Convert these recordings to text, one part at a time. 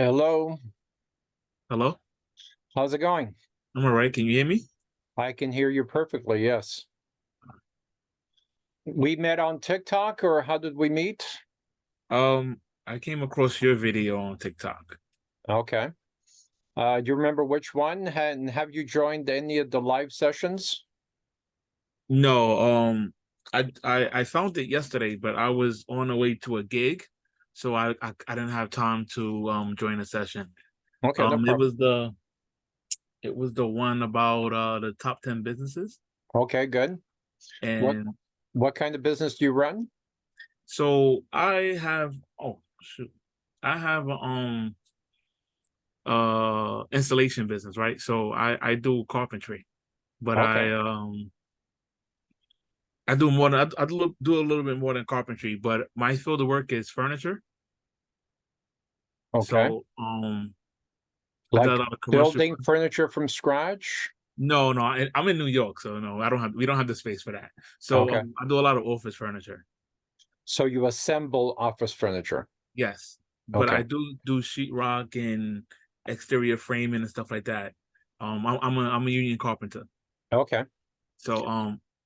Hello, Hello? how's it going? I'm all right. Can you hear me? I can hear you perfectly, yes. We met on TikTok, or how did we meet? I came across your video on TikTok. Okay. Do you remember which one? And have you joined any of the live sessions? No, I found it yesterday, but I was on the way to a gig, so I didn't have time to join the session. Okay, no It problem. was the one about the top 10 businesses. Okay, good. What And what kind of business do you run? so I have shoot. I have installation business, right? So I do carpentry, but Okay, I do more than do a little bit more than carpentry, but my field of work is furniture. okay. So I did a Like lot of commercial. building furniture from scratch? No, no, I'm in New York, so no, I don't have we don't have the space for that. So Okay. I do a lot of office furniture. So you assemble office furniture. Yes, but I Okay. do sheetrock and exterior framing and stuff like that. I'm a union carpenter. Okay. So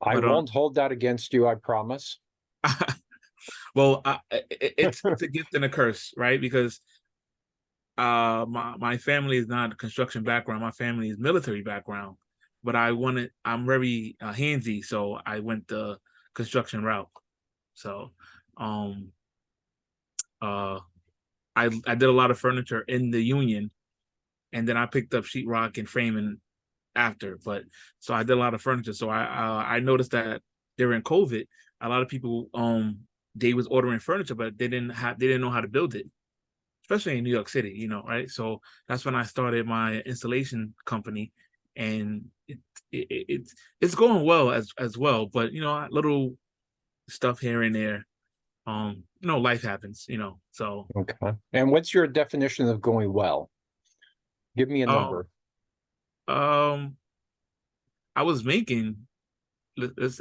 I but won't hold that against you, I promise. well, it's a gift and a curse, right? Because my family is not construction background. My family is military background, but I'm very handsy, so I went the construction route. So um uh I did a lot of furniture in the union, and then I picked up sheetrock and framing after. But so I did a lot of furniture. So I noticed that during COVID, a lot of people they was ordering furniture, but they didn't know how to build it, especially in New York City, right? So that's when I started my installation company, and it's going well as well. But little stuff here and there. Life happens, So Okay. And what's your definition of going well? Give me a um, number. um, I was making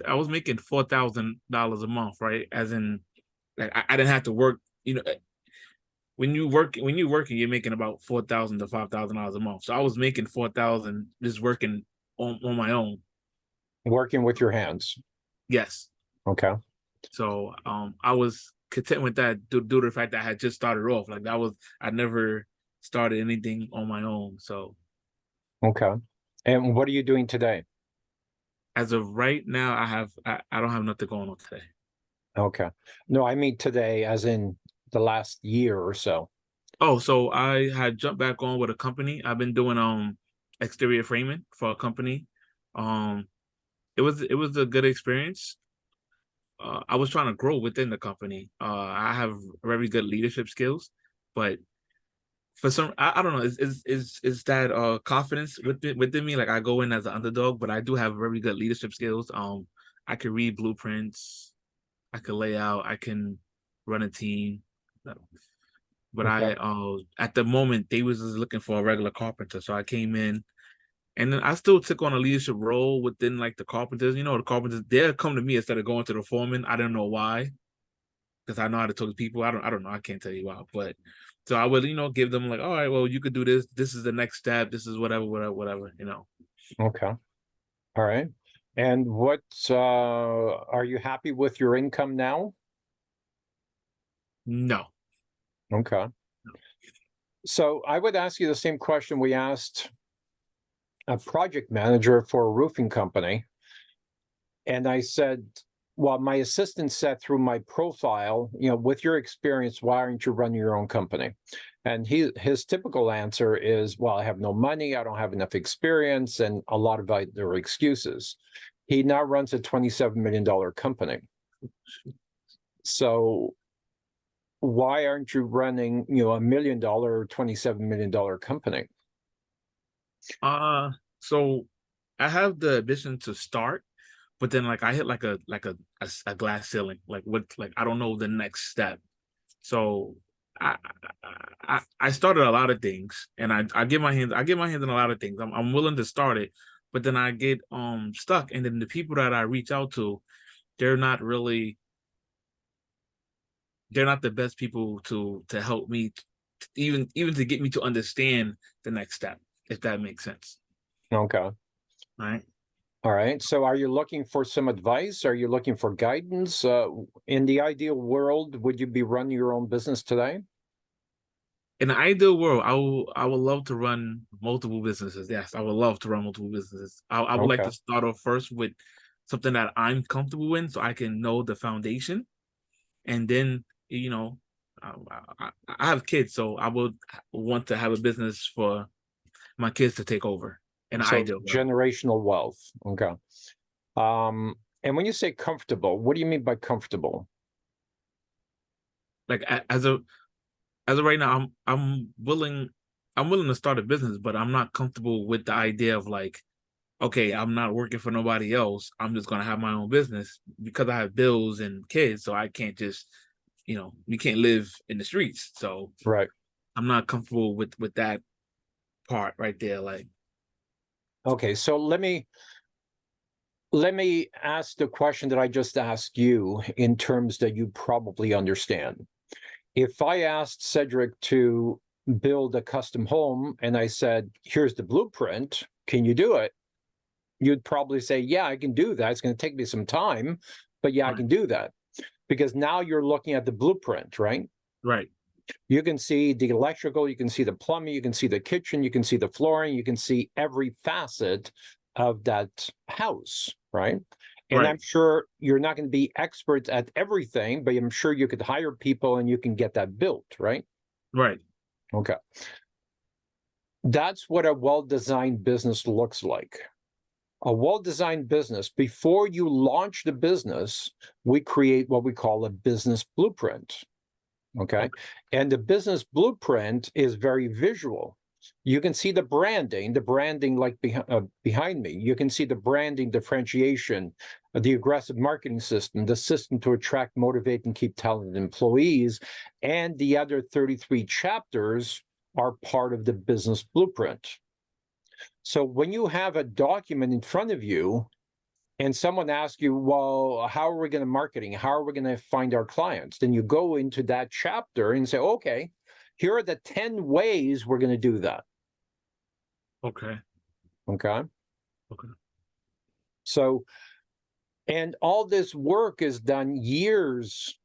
I was making $4,000 a month, right? As in, like I didn't have to work. When you working, you're making about 4,000 to $5,000 a month. So I was making 4,000 just working on my own. Working with your hands. Yes. Okay. So I was content with that due to the fact that I had just started off. Like I never started anything on my own. So Okay. And what are you doing today? as of right now, I don't have nothing going on today. Okay. No, I mean today, as in the last year or so. Oh, so I had jumped back on with a company. I've been doing exterior framing for a company. Um it was a good experience. I was trying to grow within the company. I have very good leadership skills, but for some, I don't know, is that confidence within me? Like I go in as an underdog, but I do have very good leadership skills. I can read blueprints, I can lay out, I can run a team. But Okay. at the moment they was just looking for a regular carpenter, so I came in. And then I still took on a leadership role within like the carpenters. The carpenters, they'll come to me instead of going to the foreman. I don't know why, because I know how to talk to people. I don't know. I can't tell you why. But so I would, give them like, all right, well, you could do this. This is the next step. This is whatever, whatever, whatever. Okay. All right. And what are you happy with your income now? No. Okay. So I would ask you the same question we asked a project manager for a roofing company. And I said, well, my assistant said through my profile, with your experience, why aren't you running your own company? And his typical answer is, well, I have no money, I don't have enough experience, and a lot of other excuses. He now runs a $27 million company. So why aren't you running, $1 million, $27 million company? Uh, so I have the ambition to start, but then like I hit like a glass ceiling. Like I don't know the next step. So I I started a lot of things, and I get my hands in a lot of things. I'm willing to start it, but then I get stuck, and then the people that I reach out to, they're not really they're not the best people to help me even to get me to understand the next step, if that makes sense. Okay. Right. All right. So are you looking for some advice? Are you looking for guidance? In the ideal world, would you be running your own business today? In the ideal world, I would love to run multiple businesses. Yes, I would love to run multiple businesses. I would like Okay. to start off first with something that I'm comfortable in, so I can know the foundation, and then I, I have kids, so I would want to have a business for my kids to take over. In the So ideal world, generational wealth. Okay. And when you say comfortable, what do you mean by comfortable? like as of right now, I'm willing to start a business, but I'm not comfortable with the idea of like, okay, I'm not working for nobody else. I'm just gonna have my own business because I have bills and kids, so I can't just, we can't live in the streets. So Right. I'm not comfortable with that part right there. Like, Okay. So let me ask the question that I just asked you in terms that you probably understand. If I asked Cedric to build a custom home and I said, here's the blueprint, can you do it? You'd probably say, yeah, I can do that. It's going to take me some time, but yeah, I right, can do that. Because now you're looking at the blueprint, right? right, You can see the electrical, you can see the plumbing, you can see the kitchen, you can see the flooring, you can see every facet of that house, right? And I'm right, sure you're not going to be experts at everything, but I'm sure you could hire people and you can get that built, right? right. Okay. That's what a well-designed business looks like. A well-designed business, before you launch the business, we create what we call a business blueprint. Okay. And the business blueprint is very visual. You can see the branding like behind me. You can see the branding differentiation, the aggressive marketing system, the system to attract, motivate, and keep talented employees. And the other 33 chapters are part of the business blueprint. So when you have a document in front of you, and someone asks you, well, how are we going to marketing? How are we going to find our clients? Then you go into that chapter and say, okay, here are the 10 ways we're going to do that. Okay, Okay. okay, So, and all this work is done years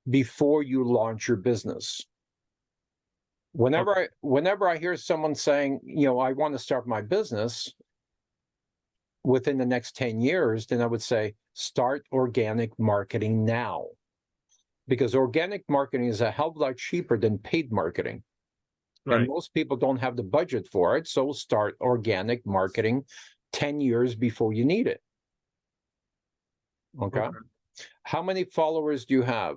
before you launch your business. Whenever I hear someone saying, I want to start my business within the next 10 years, then I would say, start organic marketing now. Because organic marketing is a hell of a lot cheaper than paid marketing. And right. most people don't have the budget for it. So start organic marketing 10 years before you need it. Okay. Okay. How many followers do you have?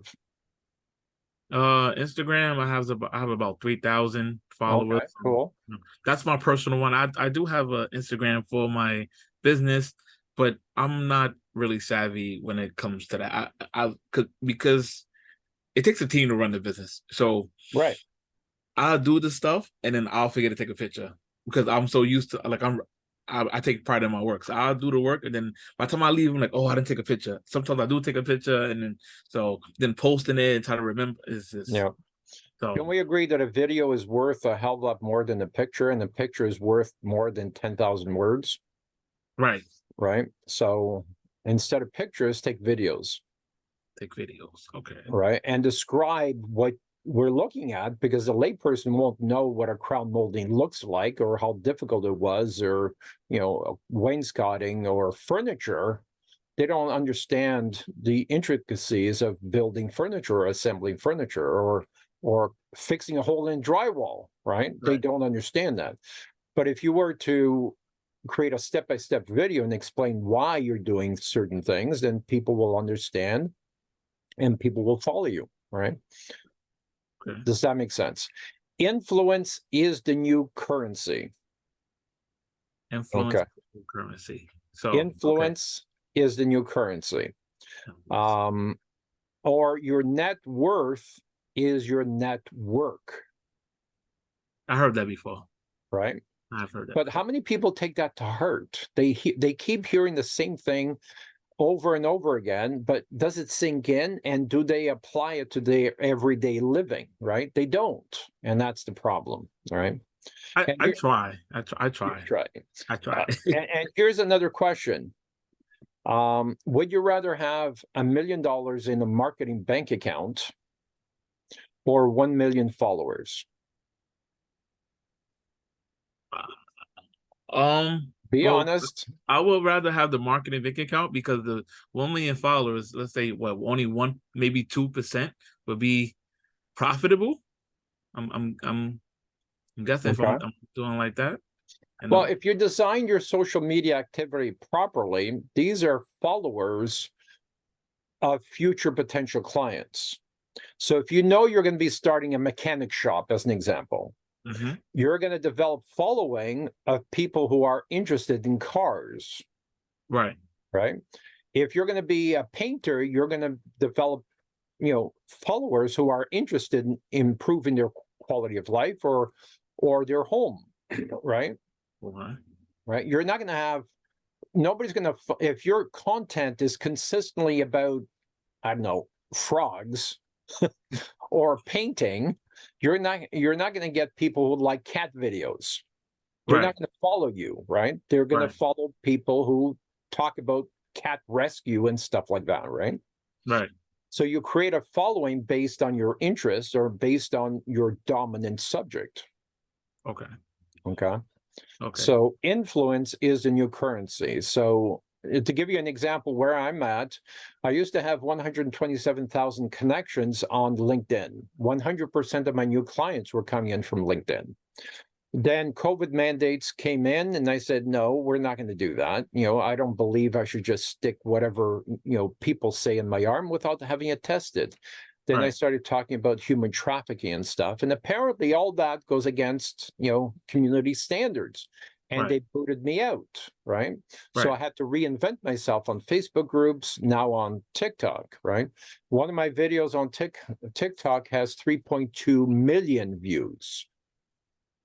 Instagram, I have about 3,000 followers. Okay, cool. That's my personal one. I do have an Instagram for my business, but I'm not really savvy when it comes to that. I could, because it takes a team to run the business. So Right. I'll do the stuff and then I'll forget to take a picture because I'm so used to, like, I take pride in my work. So I'll do the work, and then by the time I leave, I'm like, oh, I didn't take a picture. Sometimes I do take a picture, and then posting it and try to remember is just Yeah. Can so we agree that a video is worth a hell of a lot more than a picture, and the picture is worth more than 10,000 words? right. Right. So instead of pictures, take videos. Take videos. Okay. Right. And describe what we're looking at, because the layperson won't know what a crown molding looks like or how difficult it was, or, wainscoting or furniture. They don't understand the intricacies of building furniture or assembling furniture or fixing a hole in drywall, right? They Right. don't understand that. But if you were to create a step-by-step video and explain why you're doing certain things, then people will understand and people will follow you, right? Okay. Does that make sense? Influence is the new currency. Influence Okay. currency. So okay. Influence is the new currency. Or your net worth is your network, I heard that before. right? I've heard that. But how many people take that to heart? They keep hearing the same thing over and over again, but does it sink in, and do they apply it to their everyday living? Right? They don't, and that's the problem. Right? And I try. I try. try. I try. And here's another question. Would you rather have $1 million in a marketing bank account or 1 million followers? Be Well, honest. I would rather have the marketing bank account because the 1 million followers, let's say what, only 1, maybe 2% would be profitable. I'm guessing if Okay. I'm doing like that. And Well, if you design your social media activity properly, these are followers of future potential clients. So if you know you're going to be starting a mechanic shop, as an example, Mhm. you're going to develop following of people who are interested in cars, Right. right? If you're going to be a painter, you're going to develop, followers who are interested in improving their quality of life or their home, right? Okay. Right. You're not going to have, nobody's going to, if your content is consistently about, I don't know, frogs or painting, you're not going to get people who like cat videos. They're Right. not going to follow you, right? They're going Right. to follow people who talk about cat rescue and stuff like that, right? Right. So you create a following based on your interests or based on your dominant subject. Okay. Okay. Okay. So influence is the new currency. So to give you an example where I'm at, I used to have 127,000 connections on LinkedIn. 100% of my new clients were coming in from LinkedIn. Then COVID mandates came in and I said, no, we're not going to do that. I don't believe I should just stick whatever, people say in my arm without having it tested. Then I Right. started talking about human trafficking and stuff. And apparently all that goes against, community standards. And Right. they booted me out, right? So I Right. had to reinvent myself on Facebook groups, now on TikTok, right? One of my videos on TikTok has 3.2 million views,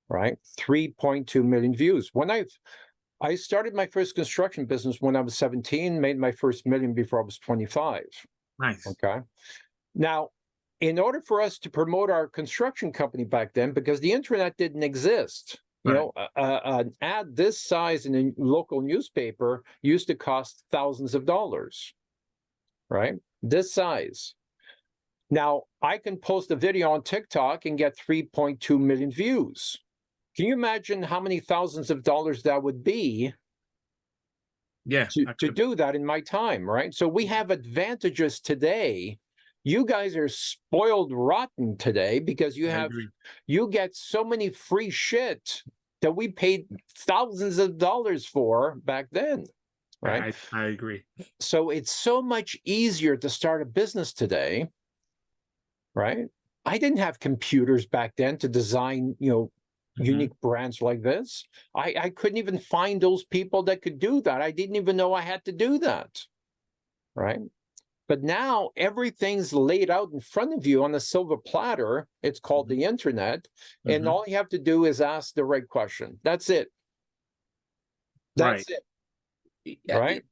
right? 3.2 million views. When I started my first construction business when I was 17, made my first million before I was 25. Nice. Okay. Now, in order for us to promote our construction company back then, because the internet didn't exist, Right. an ad this size in a local newspaper used to cost thousands of dollars, right? This size. Now, I can post a video on TikTok and get 3.2 million views. Can you imagine how many thousands of dollars that would be Yeah. to do that in my time, right? So we have advantages today. You guys are spoiled rotten today because you get so many free shit that we paid thousands of dollars for back then, right? I agree. So it's so much easier to start a business today, right? I didn't have computers back then to design, unique brands like this. I couldn't even find those people that could do that. I didn't even know I had to do that, right? But now everything's laid out in front of you on a silver platter. It's called the internet. And all you have to do is ask the right question. That's it. That's it. Right?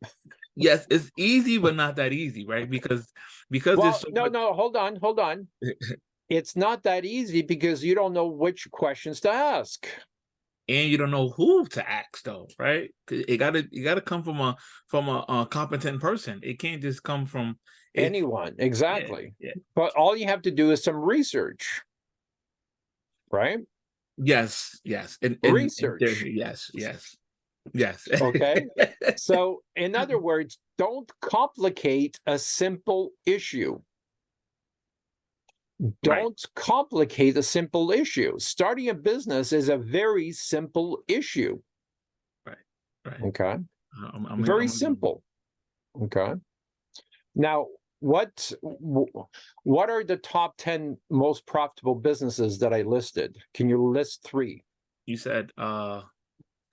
Yes, it's easy, but not that easy, right? Because Well, there's so much... no, hold on. It's not that easy because you don't know which questions to ask. And you don't know who to ask though, right? It gotta come from a competent person. It can't just come from Anyone, exactly. Yeah. But all you have to do is some research, right? Yes. And Research. Yes. Okay. So, in other words, don't complicate a simple issue. Don't complicate a simple issue. Starting a business is a very simple issue. Right. Okay. I'm very simple. Okay. Now, what are the top 10 most profitable businesses that I listed? Can you list 3? You said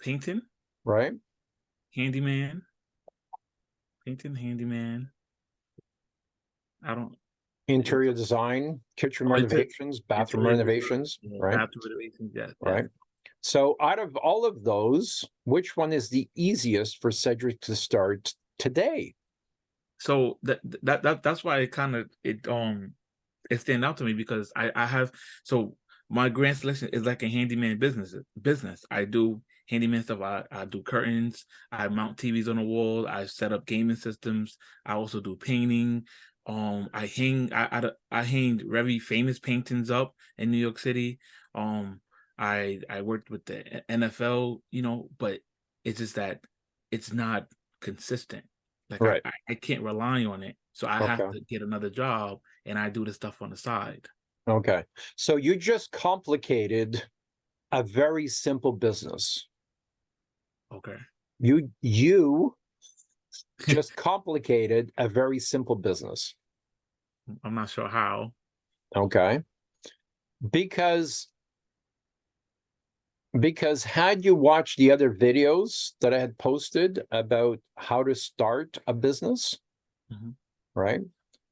painting, right? handyman. I don't... Interior design, kitchen renovations, bathroom renovations, right? Bathroom renovations, yes. Right. So out of all of those, which one is the easiest for Cedric to start today? So that's why it stand out to me, because I have, so my grand selection is like a handyman business. I do handyman stuff. I do curtains. I mount TVs on the wall. I set up gaming systems. I also do painting. I hanged very famous paintings up in New York City. I worked with the NFL, but it's just that it's not consistent. Like Right. I can't rely on it, so I have Okay. to get another job, and I do the stuff on the side. Okay. So you just complicated a very simple business. Okay. You just complicated a very simple business. I'm not sure how. Okay. Because had you watched the other videos that I had posted about how to start a business, Mhm. right?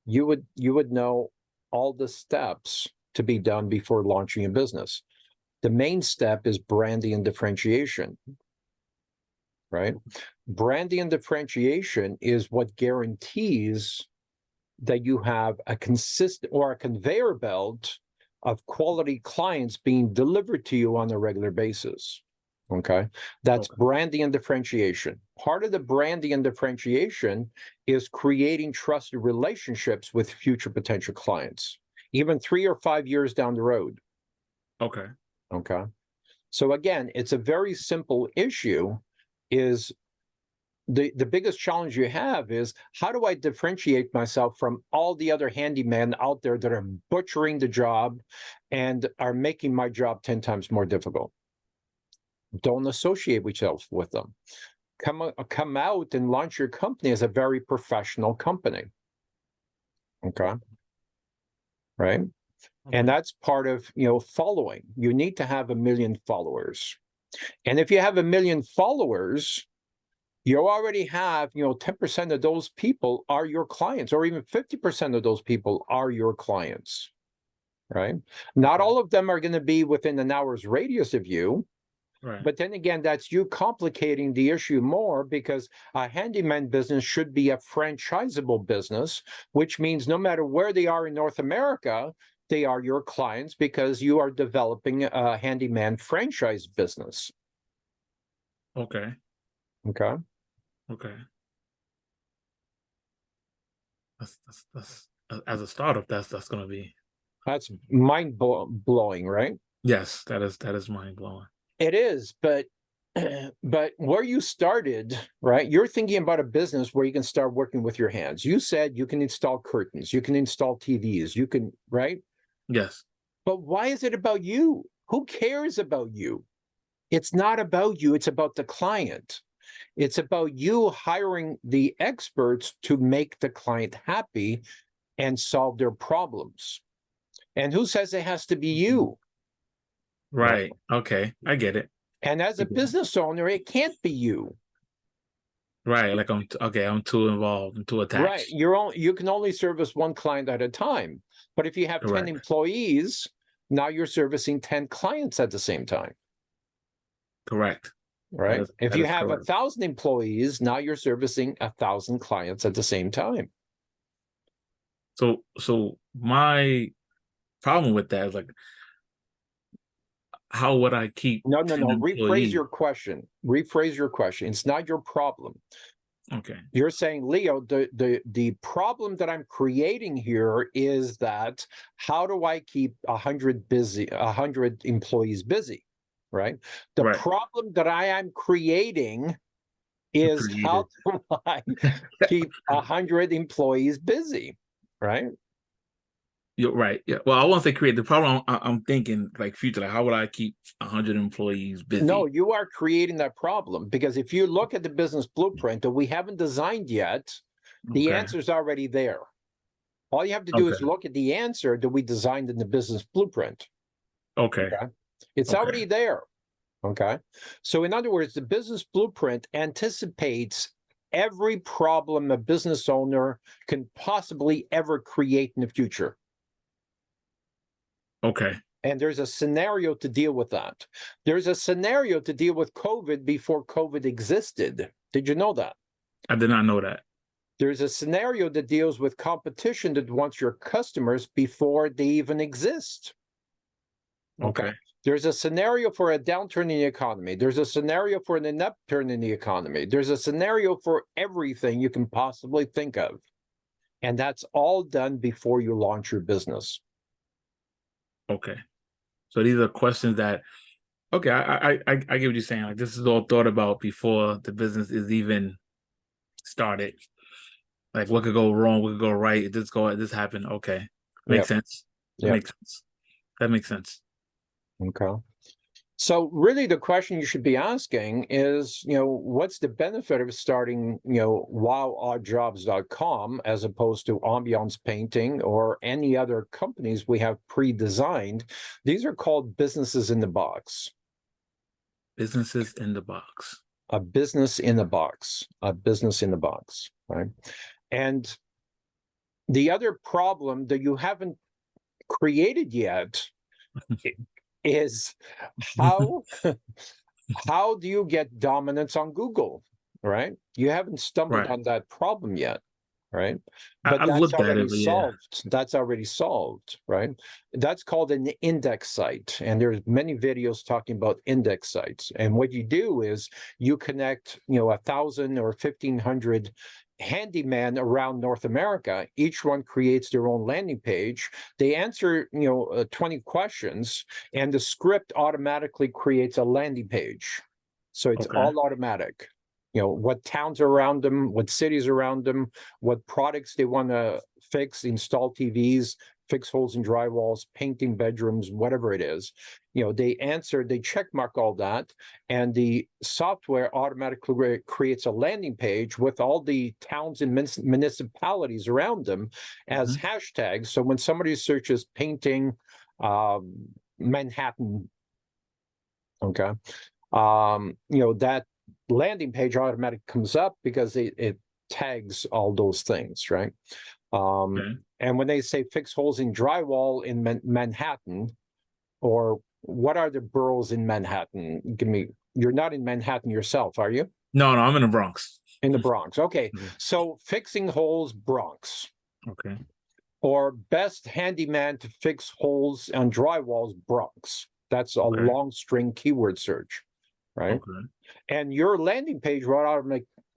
You would know all the steps to be done before launching a business. The main step is branding and differentiation, right? Branding and differentiation is what guarantees that you have a consistent or a conveyor belt of quality clients being delivered to you on a regular basis. Okay. That's Okay. branding and differentiation. Part of the branding and differentiation is creating trusted relationships with future potential clients, even 3 or 5 years down the road. Okay. Okay. So again, it's a very simple issue. Is the biggest challenge you have is, how do I differentiate myself from all the other handymen out there that are butchering the job and are making my job 10 times more difficult? Don't associate yourself with them. Come out and launch your company as a very professional company. Okay. Right. And Okay. that's part of, following. You need to have 1 million followers. And if you have 1 million followers, you already have, 10% of those people are your clients, or even 50% of those people are your clients, right? Not Okay. all of them are going to be within an hour's radius of you. Right. But then again, that's you complicating the issue more, because a handyman business should be a franchisable business, which means no matter where they are in North America, they are your clients because you are developing a handyman franchise business. Okay. Okay. Okay. That's as a startup, that's gonna be. That's blowing, right? Yes, that is mind blowing. It is, but but where you started, right? You're thinking about a business where you can start working with your hands. You said you can install curtains, you can install TVs, you can, right? Yes. But why is it about you? Who cares about you? It's not about you, it's about the client. It's about you hiring the experts to make the client happy and solve their problems. And who says it has to be you? Right? Right. Okay. I get it. And as a business owner, it can't be you. Right. Like I'm too involved. I'm too Right. attached. You can only service one client at a time. But if you have 10 Correct. employees, now you're servicing 10 clients at the same time. Correct. Right. If That you is have correct. 1,000 employees, now you're servicing 1,000 clients at the same time. So my problem with that is, like, how would I keep No, no, 10 no. Rephrase employees? your question. Rephrase your question. It's not your problem. Okay. You're saying, Leo, the problem that I'm creating here is that, how do I keep 100 employees busy? Right. The Right. problem that I am creating is, Created. how do I keep 100 employees busy? Right. You're right. Yeah. Well, I won't say create. The problem I'm thinking, like, future, like, how would I keep 100 employees No, busy? you are creating that problem, because if you look at the business blueprint that we haven't designed yet, the Okay. answer is already there. All you have to do Okay. is look at the answer that we designed in the business blueprint. Okay. Okay. It's Okay. already there. Okay. So, in other words, the business blueprint anticipates every problem a business owner can possibly ever create in the future. Okay. And there's a scenario to deal with that. There's a scenario to deal with COVID before COVID existed. Did you know that? I did not know that. There's a scenario that deals with competition that wants your customers before they even exist. Okay. Okay. There's a scenario for a downturn in the economy. There's a scenario for an upturn in the economy. There's a scenario for everything you can possibly think of. And that's all done before you launch your business. Okay. So these are questions that, okay, I get what you're saying. Like, this is all thought about before the business is even started. Like, what could go wrong, what could go right, this happened. Okay. Makes sense. That Yep. makes sense. That makes sense. Okay. So really the question you should be asking is, what's the benefit of starting, wowoddjobs.com as opposed to Ambiance Painting or any other companies we have pre-designed? These are called businesses in the box. Businesses in the box. A business in a box. A business in the box, right? And the other problem that you haven't created yet is how do you get dominance on Google, right? You haven't stumbled Right. on that problem yet, right? I But that's looked at already it, but yeah. solved. That's already solved, right? That's called an index site, and there's many videos talking about index sites. And what you do is you connect, 1,000 or 1,500 handyman around North America. Each one creates their own landing page. They answer 20 questions, and the script automatically creates a landing page. So it's Okay. all automatic. What towns are around them, what cities around them, what products they want to fix, install TVs, fix holes in drywalls, painting bedrooms, whatever it is. They check mark all that, and the software automatically creates a landing page with all the towns and municipalities around them as hashtags. So when somebody searches painting Manhattan, okay, that landing page automatically comes up because it tags all those things, right? And when they say fix holes in drywall in Manhattan, or what are the boroughs in Manhattan? You're not in Manhattan yourself, are you? No, I'm in the Bronx. In the Bronx. Okay. So fixing holes, Bronx. Okay. Or best handyman to fix holes on drywalls, Bronx. That's a long string keyword search, right? Okay. And your landing page will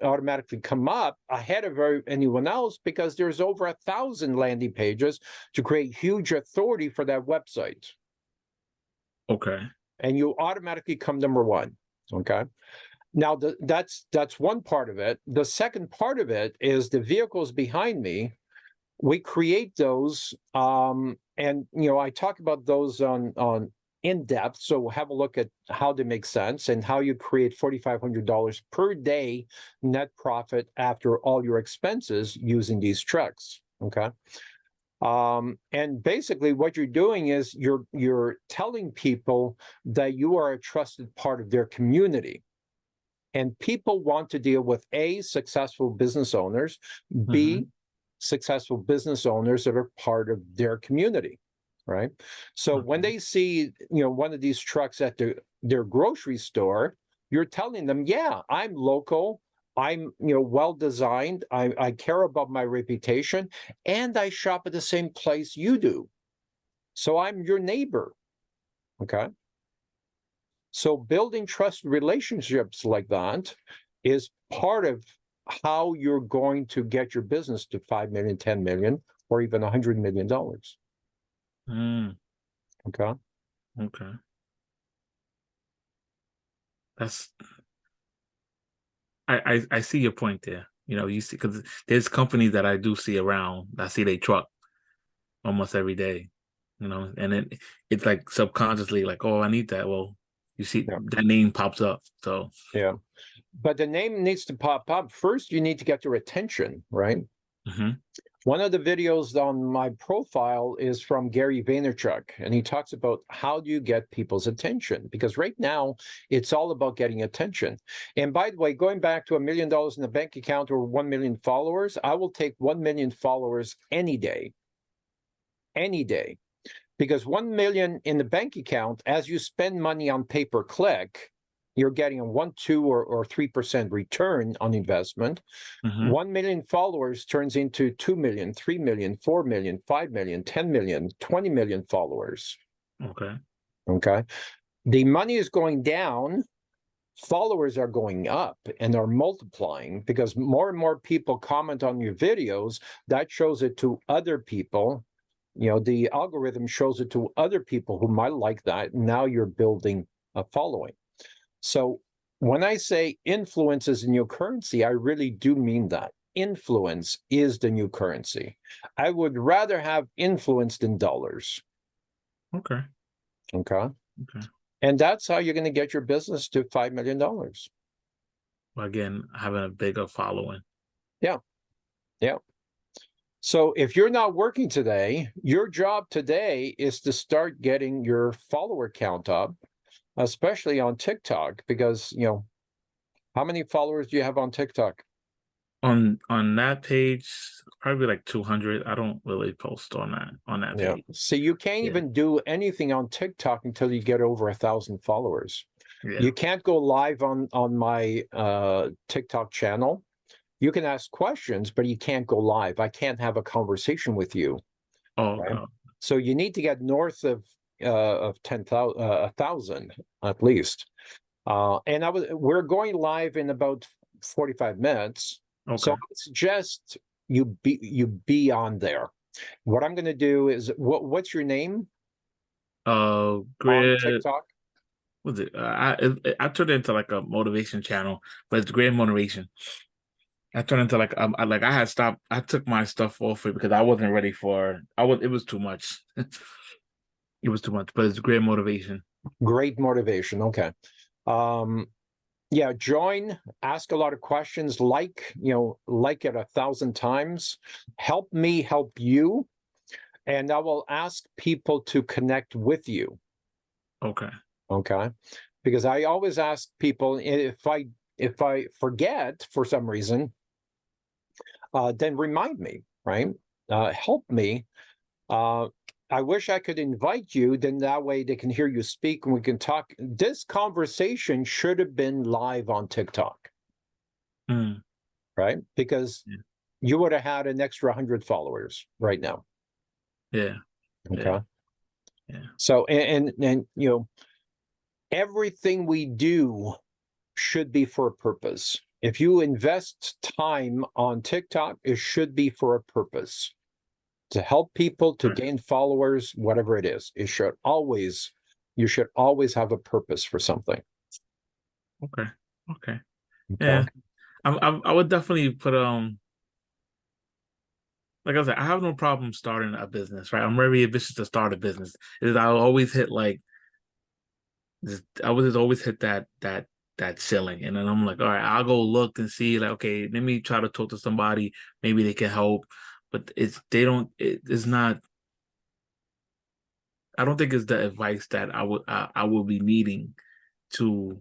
automatically come up ahead of anyone else because there's over 1,000 landing pages to create huge authority for that website. Okay. And you automatically come number one. Okay. Now that's one part of it. The second part of it is the vehicles behind me. We create those, and I talk about those on in depth. So have a look at how they make sense and how you create $4,500 per day net profit after all your expenses using these trucks. Okay. And basically what you're doing is you're telling people that you are a trusted part of their community. And people want to deal with A, successful business owners, B, successful business owners that are part of their community, right? So when they see, one of these trucks at their grocery store, you're telling them, yeah, I'm local. I'm, well designed. I care about my reputation, and I shop at the same place you do. So I'm your neighbor. Okay. So building trusted relationships like that is part of how you're going to get your business to 5 million, 10 million, or even $100 million. Okay. Okay. That's I see your point there. You see, because there's companies that I do see around. I see they truck almost every day, and it's like subconsciously like, oh, I need that. Well, you see that name pops up. So yeah, but the name needs to pop up first. You need to get their attention, right? One of the videos on my profile is from Gary Vaynerchuk, and he talks about how do you get people's attention? Because right now, it's all about getting attention. And by the way, going back to $1 million in the bank account or 1 million followers, I will take 1 million followers any day. Any day. Because 1 million in the bank account, as you spend money on pay-per-click, you're getting a 1, 2, or 3% return on investment. Mhm. 1 million followers turns into 2 million, 3 million, 4 million, 5 million, 10 million, 20 million followers. Okay. Okay. The money is going down. Followers are going up and are multiplying because more and more people comment on your videos. That shows it to other people. You know, the algorithm shows it to other people who might like that. Now you're building a following. So when I say influence is the new currency, I really do mean that. Influence is the new currency. I would rather have influence than dollars. Okay. Okay. Okay. And that's how you're going to get your business to $5 million. Well, again, having a bigger following. Yeah. Yeah. So if you're not working today, your job today is to start getting your follower count up, especially on TikTok, because, you know, how many followers do you have on TikTok? On that page, probably like 200. I don't really post on that Yeah. page. So you can't Yeah. even do anything on TikTok until you get over 1,000 followers. Yeah. You can't go live on my TikTok channel. You can ask questions, but you can't go live. I can't have a conversation with you. Oh, Right? okay. So you need to get north of 10,000, 1,000 at least. And we're going live in about 45 minutes. So Okay. I would suggest you be on there. What I'm going to do is, what's your name on Grid. TikTok? What's it? I turned it into like a motivation channel, but it's Grand Motivation. I turned into like I had stopped. I took my stuff off it because I wasn't ready for. It was too much. It was too much. But it's Grand Motivation. Great motivation. Okay. Yeah, join, ask a lot of questions, like it 1,000 times. Help me help you. And I will ask people to connect with you. Okay. Okay. Because I always ask people, if I forget for some reason, then remind me, right? Help me. I wish I could invite you, then that way they can hear you speak and we can talk. This conversation should have been live on TikTok, Mm, right? Because yeah. you would have had an extra 100 followers right now. Yeah. Okay. Yeah. Yeah. So, and you know, everything we do should be for a purpose. If you invest time on TikTok, it should be for a purpose. To help people, to Right. gain followers, whatever it is. You should always have a purpose for something. Okay. Okay. Okay. Yeah. I would definitely put like I said, I have no problem starting a business, right? I'm very ambitious to start a business. I'll always hit like I would just always hit that ceiling, and then I'm like, all right, I'll go look and see, like, okay, let me try to talk to somebody, maybe they can help, but it's not. I don't think it's the advice that I will be needing to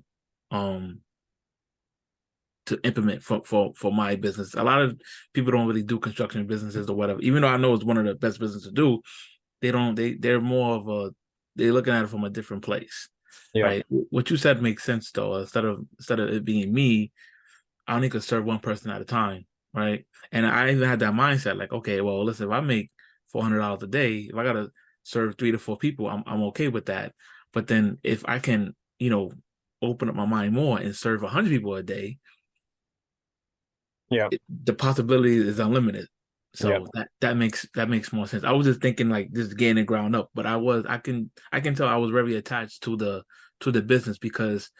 um to implement for my business. A lot of people don't really do construction businesses or whatever, even though I know it's one of the best businesses to do. They're more of they're looking at it from a different place. Yeah. Right. What you said makes sense though. Instead of it being me, I only could serve one person at a time. Right. And I even had that mindset, like, okay, well, listen, if I make $400 a day, if I gotta serve 3 to 4 people, I'm okay with that. But then if I can, open up my mind more and serve 100 people a day, Yeah. the possibility is unlimited. Yeah. So that makes more sense. I was just thinking like just getting it ground up, but I can tell I was very attached to the business because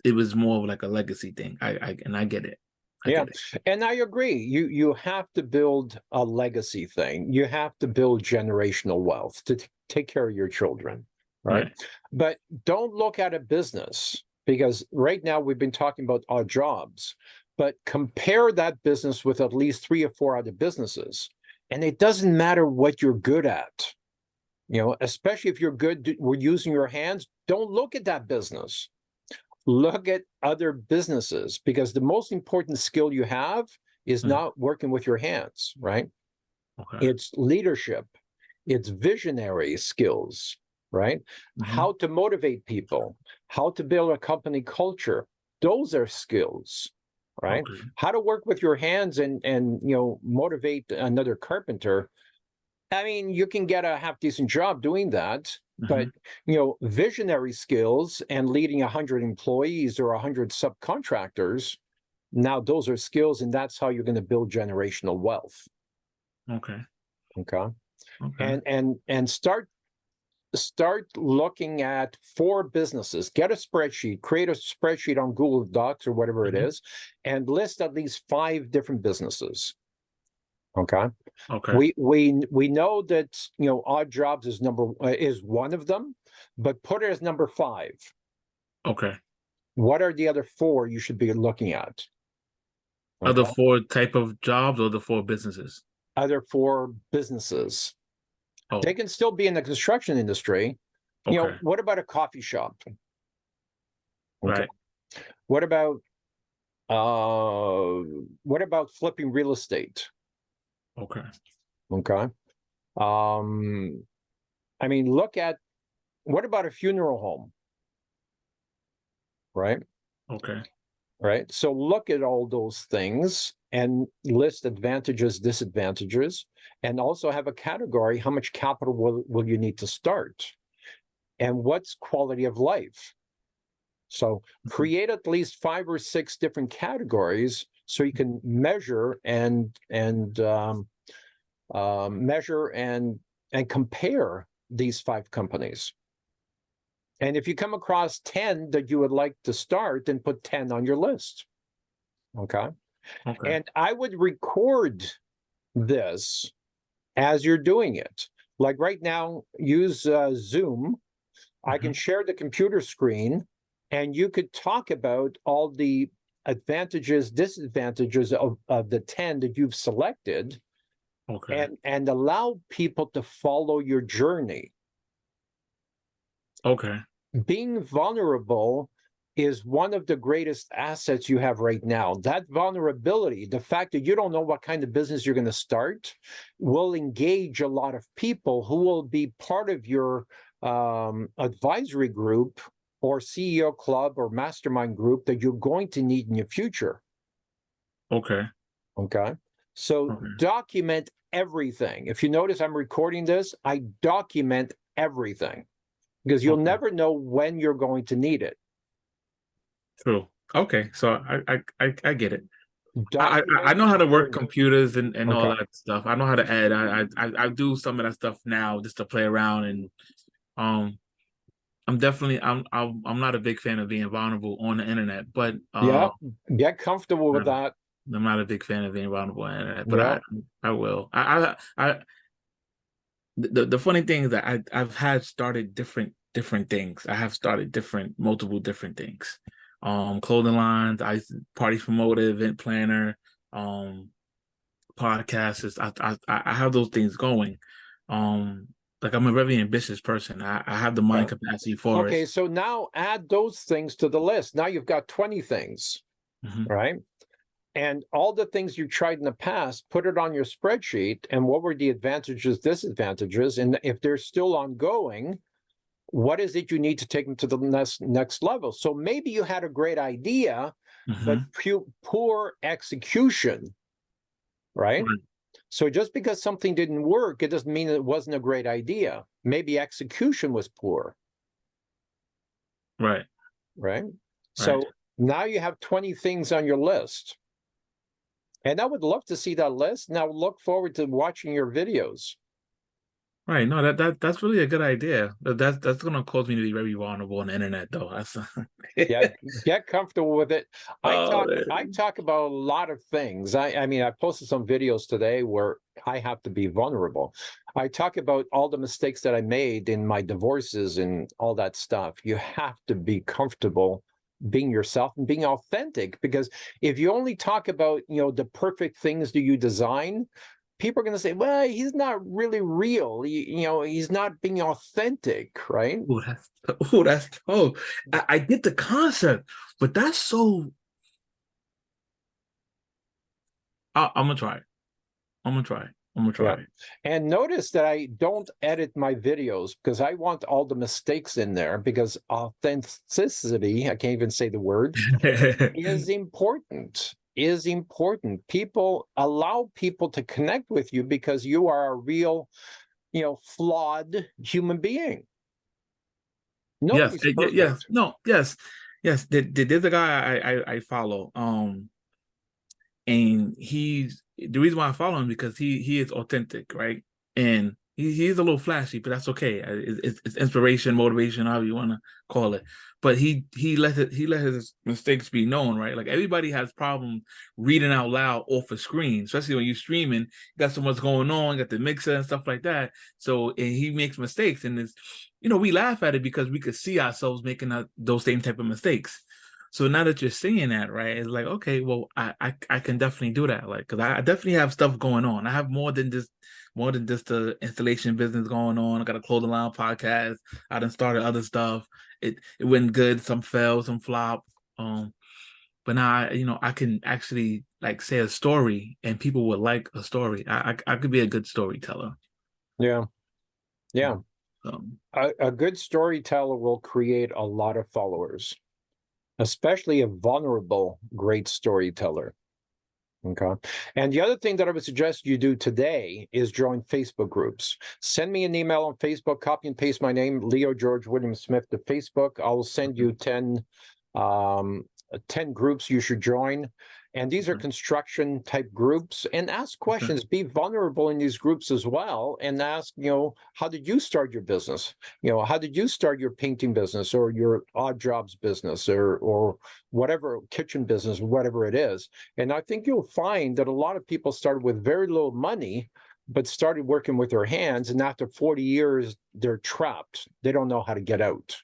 it was more of like a legacy thing. I get it. Yeah. And I agree. You have to build a legacy thing. You have to build generational wealth to take care of your children, right? But don't look at a business, because right now we've been talking about our jobs, but compare that business with at least 3 or 4 other businesses. And it doesn't matter what you're good at, especially if you're good with using your hands. Don't look at that business. Look at other businesses, because the most important skill you have is not working with your hands, right? Okay. It's leadership, it's visionary skills, right? How to motivate people, how to build a company culture. Those are skills, right? Okay. How to work with your hands and motivate another carpenter. I mean, you can get a half decent job doing that, but visionary skills and leading 100 employees or 100 subcontractors, now those are skills, and that's how you're going to build generational wealth. Okay. Okay. Okay. And start looking at 4 businesses. Get a spreadsheet, create a spreadsheet on Google Docs or whatever it is, and list at least 5 different businesses. Okay. Okay. We know that Odd Jobs is one of them, but put it as number 5. Okay. What are the other 4 you should be looking at? Other Okay. 4 type of jobs or the 4 businesses? Other 4 businesses. Oh, They can still be in the construction industry. okay. What about a coffee shop? Okay. Right. What about flipping real estate? Okay. Okay. I mean, look at what about a funeral home? Right? Okay. Right. So look at all those things and list advantages, disadvantages, and also have a category. How much capital will you need to start? And what's quality of life? So create at least 5 or 6 different categories so you can measure and measure and compare these 5 companies. And if you come across 10 that you would like to start, then put 10 on your list. Okay. Okay. And I would record this as you're doing it. Like right now, use Zoom. I can share the computer screen, and you could talk about all the advantages, disadvantages of the 10 that you've selected, Okay. and allow people to follow your journey. Okay. Being vulnerable is one of the greatest assets you have right now. That vulnerability, the fact that you don't know what kind of business you're going to start, will engage a lot of people who will be part of your advisory group or CEO club or mastermind group that you're going to need in your future. Okay. Okay. So document everything. If you notice, I'm recording this, I document everything because you'll never know when you're going to need it. True. Okay. So I get it. I Document know how to work your- computers and all Okay. that stuff. I know how to add. I do some of that stuff now just to play around, and I'm definitely I'm not a big fan of being vulnerable on the internet, but Yeah, get comfortable with that. I'm not a big fan of being vulnerable on the internet, but Yeah. I will. The funny thing is that I've had started different things. I have started multiple different things. Clothing lines, party promoter, event planner, podcasts. I have those things going. Like I'm a very ambitious person. I have the mind capacity for Okay, it. so now add those things to the list. Now you've got 20 things, right? And all the things you tried in the past, put it on your spreadsheet. And what were the advantages, disadvantages? And if they're still ongoing, what is it you need to take them to the next level? So maybe you had a great idea, but poor execution, right? So just because something didn't work, it doesn't mean it wasn't a great idea. Maybe execution was poor. Right. So now you have 20 things on your list. And I would love to see that list. Now look forward to watching your videos. Right. No, that's really a good idea. That's gonna cause me to be very vulnerable on the internet, though. That's Yeah, get comfortable with it. Oh, I talk about a lot of things. I mean, I posted some videos today where I have to be vulnerable. I talk about all the mistakes that I made in my divorces and all that stuff. You have to be comfortable being yourself and being authentic, because if you only talk about, the perfect things that you design, people are going to say, well, he's not really real. He's not being authentic, right? I get the concept, but that's so. I'm gonna try it. I'm gonna try it. I'm gonna try. And notice that I don't edit my videos because I want all the mistakes in there, because authenticity, I can't even say the word, is important. Is important. People allow people to connect with you because you are a real, flawed human being. Yes, Nobody's perfect. yes, no, yes, yes. There's a guy I follow, and he's the reason why I follow him because he is authentic, right? And he's a little flashy, but that's okay. It's inspiration, motivation, however you want to call it. But he let his mistakes be known, right? Like everybody has problems reading out loud off a screen, especially when you're streaming. You got so much going on, got the mixer and stuff like that. So and he makes mistakes, and it's we laugh at it because we could see ourselves making those same type of mistakes. So now that you're saying that, right, it's like, okay, well, I can definitely do that, like, because I definitely have stuff going on. I have more than just the installation business going on. I got a clothing line podcast. I done started other stuff. It went good. Some fell, some flop. But now I can actually like say a story, and people would like a story. I could be a good storyteller. Yeah. A good storyteller will create a lot of followers, especially a vulnerable, great storyteller. Okay. And the other thing that I would suggest you do today is join Facebook groups. Send me an email on Facebook, copy and paste my name, Leo George William Smith, to Facebook. I'll send you 10 groups you should join. And these are construction type groups, and ask questions, be vulnerable in these groups as well. And ask, how did you start your business? How did you start your painting business or your odd jobs business or whatever, kitchen business, whatever it is. And I think you'll find that a lot of people started with very little money, but started working with their hands. And after 40 years, they're trapped. They don't know how to get out.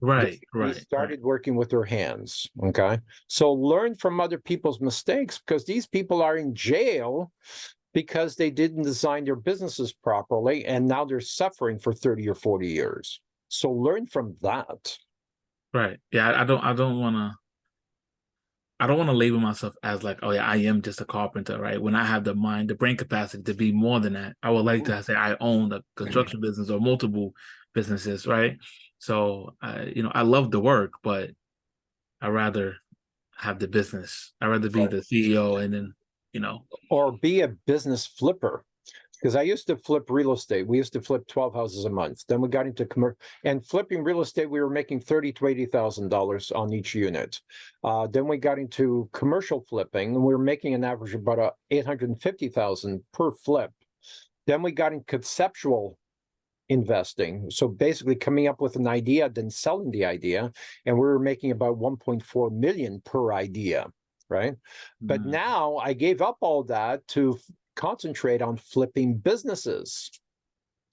Right. They started working with their hands. Okay. So learn from other people's mistakes, because these people are in jail because they didn't design their businesses properly. And now they're suffering for 30 or 40 years. So learn from that. Right. Yeah. I don't want to label myself as like, oh yeah, I am just a carpenter, right? When I have the brain capacity to be more than that, I would like to say I own a construction business or multiple businesses, right? So, I love the work, but I rather have the business. I rather be the CEO, and then, or be a business flipper. Because I used to flip real estate. We used to flip 12 houses a month. Then we got into commercial, and flipping real estate, we were making $30,000 to $80,000 on each unit. Then we got into commercial flipping, and we were making an average of about $850,000 per flip. Then we got in conceptual investing. So basically coming up with an idea, then selling the idea. And we were making about 1.4 million per idea, right? But now I gave up all that to concentrate on flipping businesses.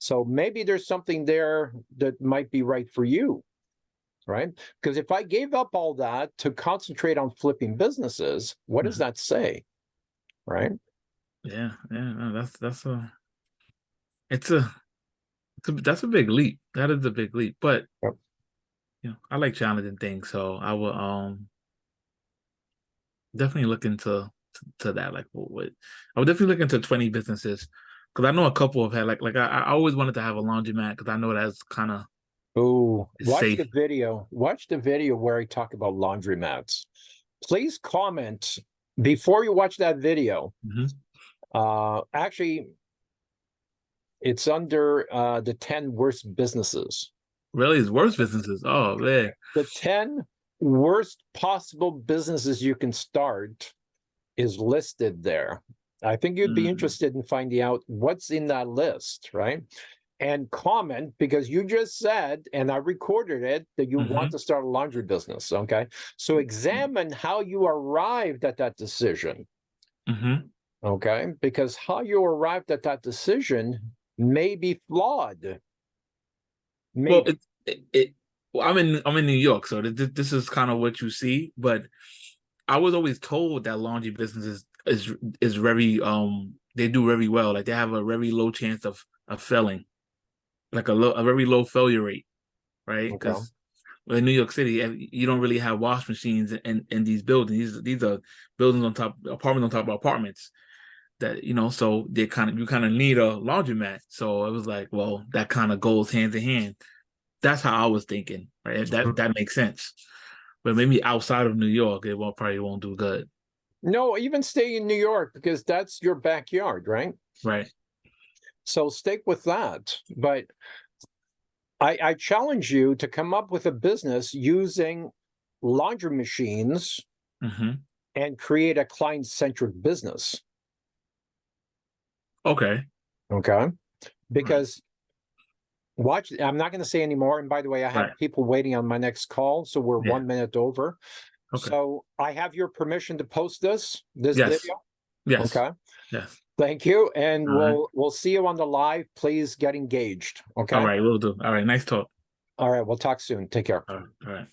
So maybe there's something there that might be right for you, right? Because if I gave up all that to concentrate on flipping businesses, what does that say? Right? Yeah, that's a big leap. That is a big leap. But I like challenging things, so I will definitely look into that. Like, what I would definitely look into 20 businesses, because I know a couple have had like I always wanted to have a laundromat, because I know that's kind of watch safe. the video. Watch the video where I talk about laundromats. Please comment before you watch that video. Actually, it's under the 10 worst businesses. Really? It's worst businesses? Oh, man. The 10 worst possible businesses you can start is listed there. I think you'd be interested in finding out what's in that list, right? And comment, because you just said, and I recorded it, that you want to start a laundry business, okay? So examine how you arrived at that decision, okay? Because how you arrived at that decision may be flawed. Maybe. Well, I'm in New York, so this is kind of what you see. But I was always told that laundry business is very they do very well. Like they have a very low chance of failing, like a very low failure rate, right? Because in New York City, you don't really have wash machines in these buildings. These are buildings on top, apartments on top of apartments. that, so you kind of need a laundromat. So it was like, well, that kind of goes hand in hand. That's how I was thinking, right? That makes sense. But maybe outside of New York, it probably won't do good. No, even stay in New York because that's your backyard, right? Right. So stick with that. But I challenge you to come up with a business using laundry machines Hmm. and create a client-centric business. Okay. Okay. Because watch, I'm not going to say anymore. And by the way, I have Right. people waiting on my next call, so we're Yeah. 1 minute over. Okay. So I have your permission to post this Yes. video. Yes. Okay. Yes. Thank you. And All right. we'll see you on the live. Please get engaged. Okay. All right. We'll do. All right. Nice talk. All right. We'll talk soon. Take care. All right. All right.